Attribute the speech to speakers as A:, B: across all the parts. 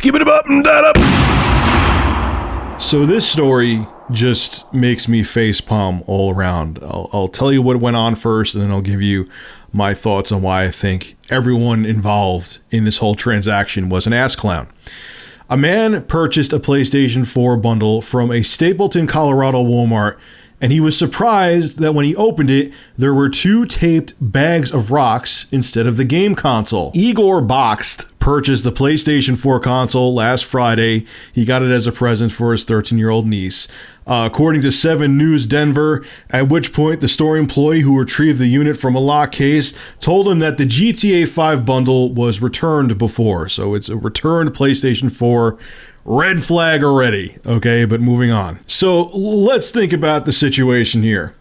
A: Skip it up and that up. So this story just makes me facepalm all around. I'll tell you what went on first, and then I'll give you my thoughts on why I think everyone involved in this whole transaction was an ass clown. A man purchased a PlayStation 4 bundle from a Stapleton, Colorado Walmart, and he was surprised that when he opened it, there were 2 taped bags of rocks instead of the game console. Igor Boxed purchased the PlayStation 4 console last Friday. He got it as a present for his 13-year-old niece. According to 7 News Denver, at which point the store employee who retrieved the unit from a locked case told him that the GTA 5 bundle was returned before. So it's a returned PlayStation 4. Red flag already. Okay, but moving on. So let's think about the situation here.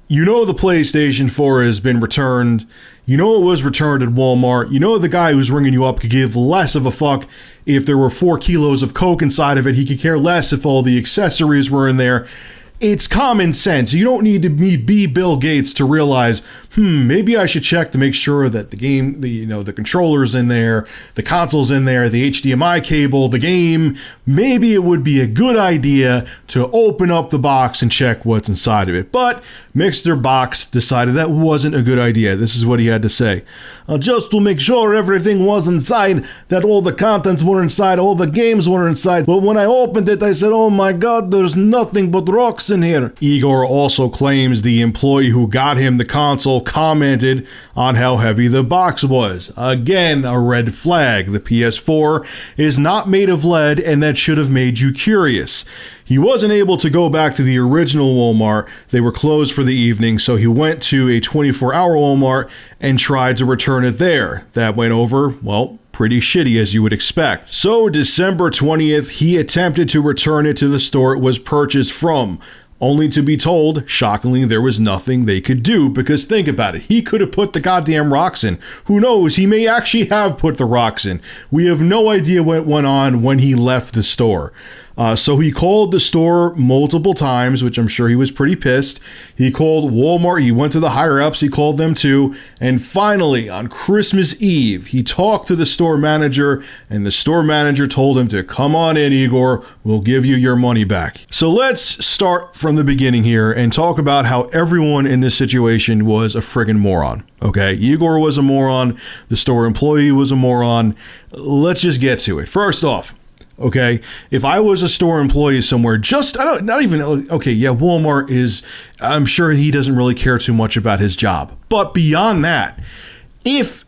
A: You know the PlayStation 4 has been returned. You know it was returned at Walmart. You know the guy who's ringing you up could give less of a fuck if there were 4 kilos of coke inside of it. He could care less if all the accessories were in there. It's common sense. You don't need to be Bill Gates to realize, maybe I should check to make sure that the game, the controller's in there, the console's in there, the HDMI cable, the game. Maybe it would be a good idea to open up the box and check what's inside of it. But Mr. Box decided that wasn't a good idea. This is what he had to say. Just to make sure everything was inside, that all the contents were inside, all the games were inside. But when I opened it, I said, oh my God, there's nothing but rocks in here. Igor also claims the employee who got him the console commented on how heavy the box was. Again, a red flag. The PS4 is not made of lead, and that should have made you curious. He wasn't able to go back to the original Walmart. They were closed for the evening, so he went to a 24-hour Walmart and tried to return it there. That went over, well, pretty shitty as you would expect. So December 20th, he attempted to return it to the store it was purchased from, only to be told, shockingly, there was nothing they could do, because think about it, he could have put the goddamn rocks in. Who knows, he may actually have put the rocks in. We have no idea what went on when he left the store. So he called the store multiple times, which I'm sure he was pretty pissed. He called Walmart, he went to the higher ups, he called them too. And finally, on Christmas Eve, he talked to the store manager, and the store manager told him to come on in, Igor, we'll give you your money back. So let's start from the beginning here and talk about how everyone in this situation was a friggin' moron. Okay, Igor was a moron, the store employee was a moron. Let's just get to it. First off, okay, if I was a store employee somewhere, Walmart is, I'm sure he doesn't really care too much about his job. But beyond that, if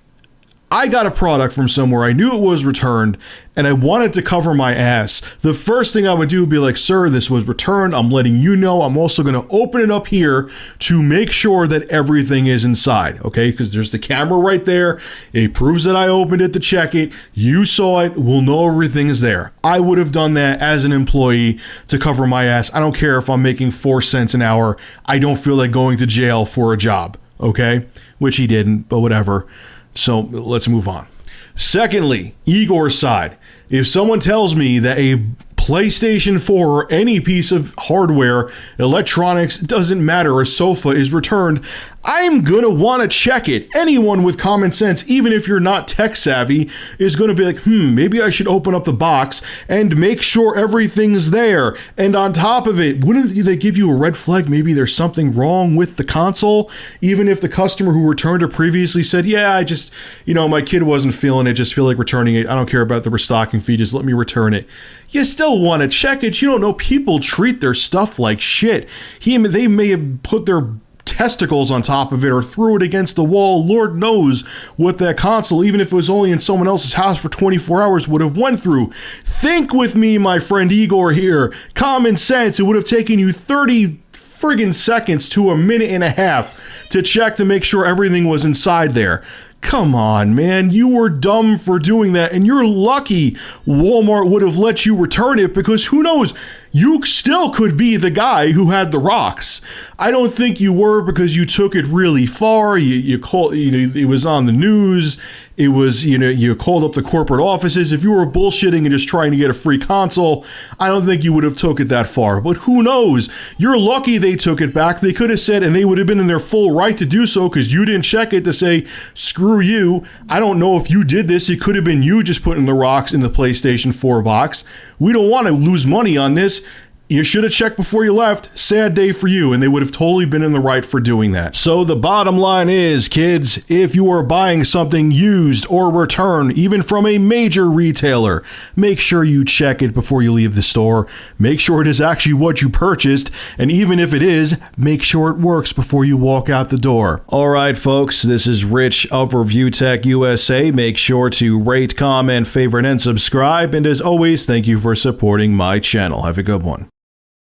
A: I got a product from somewhere, I knew it was returned, and I wanted to cover my ass, the first thing I would do would be like, sir, this was returned. I'm letting you know. I'm also going to open it up here to make sure that everything is inside, okay? Because there's the camera right there. It proves that I opened it to check it. You saw it. We'll know everything is there. I would have done that as an employee to cover my ass. I don't care if I'm making 4 cents an hour. I don't feel like going to jail for a job, okay? Which he didn't, but whatever. So let's move on. Secondly, Igor's side. If someone tells me that a PlayStation 4 or any piece of hardware, electronics, doesn't matter, a sofa is returned, I'm going to want to check it. Anyone with common sense, even if you're not tech savvy, is going to be like, maybe I should open up the box and make sure everything's there. And on top of it, wouldn't they give you a red flag? Maybe there's something wrong with the console, even if the customer who returned it previously said, yeah, I just, my kid wasn't feeling it, just feel like returning it. I don't care about the restocking fee, just let me return it. You still want to check it. You don't know, people treat their stuff like shit. They may have put their testicles on top of it or threw it against the wall. Lord knows what that console, even if it was only in someone else's house for 24 hours, would have went through. Think with me, my friend Igor here. Common sense, it would have taken you 30 friggin' seconds to a minute and a half to check to make sure everything was inside there. Come on, man, you were dumb for doing that, and you're lucky Walmart would have let you return it, because who knows, you still could be the guy who had the rocks. I don't think you were, because you took it really far. You called, it was on the news. it was, you called up the corporate offices. If you were bullshitting and just trying to get a free console, I don't think you would have took it that far. But who knows? You're lucky they took it back. They could have said, and they would have been in their full right to do so because you didn't check it to say, screw you. I don't know if you did this. It could have been you just putting the rocks in the PlayStation 4 box. We don't want to lose money on this. You should have checked before you left. Sad day for you. And they would have totally been in the right for doing that. So the bottom line is, kids, if you are buying something used or returned, even from a major retailer, make sure you check it before you leave the store. Make sure it is actually what you purchased. And even if it is, make sure it works before you walk out the door. All right, folks, this is Rich of Review Tech USA. Make sure to rate, comment, favorite, and subscribe. And as always, thank you for supporting my channel. Have a good one.